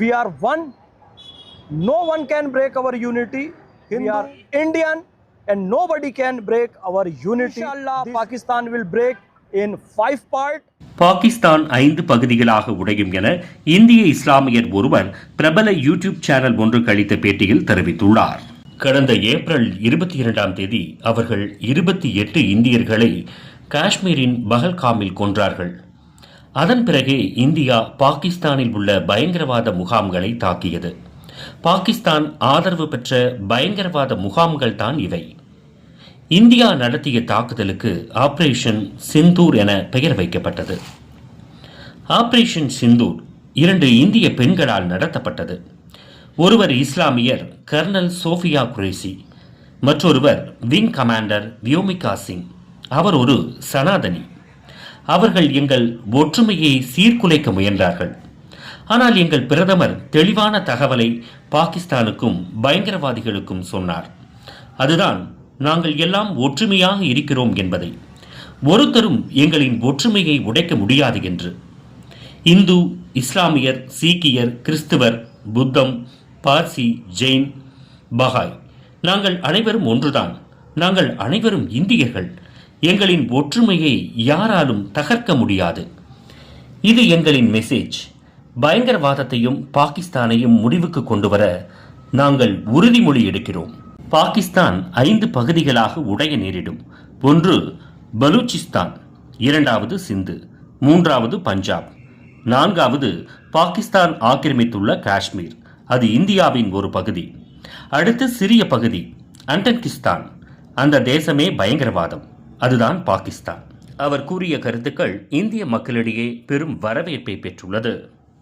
We are one. No one can break our unity. We are Indian and nobody can break our unity. Inshallah, Pakistan will break in 5 parts. Pakistan 5 பகுதிகளாக உடையும் என இந்திய இஸ்லாமியர் ஒருவர் பிரபல YouTube channel ஒன்றுக்கு அளித்த பேட்டியில் தெரிவித்துள்ளார். கடந்த ஏப்ரல் 22ஆம் தேதி அவர்கள் 28 இந்தியர்களை காஷ்மீரின் பஹல்காமில் கொன்றார்கள். அதன் பிறகே இந்தியா பாகிஸ்தானில் உள்ள பயங்கரவாத முகாம்களை தாக்கியது. பாகிஸ்தான் ஆதரவு பெற்ற பயங்கரவாத முகாம்கள் தான் இவை. இந்தியா நடத்திய தாக்குதலுக்கு ஆபரேஷன் சிந்தூர் என பெயர் வைக்கப்பட்டது. ஆபரேஷன் சிந்தூர் 2 இந்திய பெண்களால் நடத்தப்பட்டது. ஒருவர் இஸ்லாமியர் கர்னல் சோஃபியா குரேசி, மற்றொருவர் விங் கமாண்டர் வியோமிகா சிங். அவர் ஒரு சனாதனி. அவர்கள் எங்கள் ஒற்றுமையை சீர்குலைக்க முயன்றார்கள். ஆனால் எங்கள் பிரதமர் தெளிவான தகவலை பாகிஸ்தானுக்கும் பயங்கரவாதிகளுக்கும் சொன்னார். அதுதான் நாங்கள் எல்லாம் ஒற்றுமையாக இருக்கிறோம் என்பதை. ஒருத்தரும் எங்களின் ஒற்றுமையை உடைக்க முடியாது என்று. இந்து, இஸ்லாமியர், சீக்கியர், கிறிஸ்துவர், புத்தம், பார்சி, ஜெயின், பஹாய், நாங்கள் அனைவரும் ஒன்றுதான். நாங்கள் அனைவரும் இந்தியர்கள். எங்களின் ஒற்றுமையை யாராலும் தகர்க்க முடியாது. இது எங்களின் மெசேஜ். பயங்கரவாதத்தையும் பாகிஸ்தானையும் முடிவுக்கு கொண்டு வர நாங்கள் உறுதிமொழி எடுக்கிறோம். பாகிஸ்தான் 5 பகுதிகளாக உடைய நேரிடும். 1 பலூச்சிஸ்தான், 2வது சிந்து, 3வது பஞ்சாப், 4வது பாகிஸ்தான் ஆக்கிரமித்துள்ள காஷ்மீர், அது இந்தியாவின் ஒரு பகுதி. அடுத்து சிறிய பகுதி அண்டன்கிஸ்தான், அந்த தேசமே பயங்கரவாதம், அதுதான் பாகிஸ்தான். அவர் கூறிய கருத்துக்கள் இந்திய மக்களிடையே பெரும் வரவேற்பை பெற்றுள்ளது.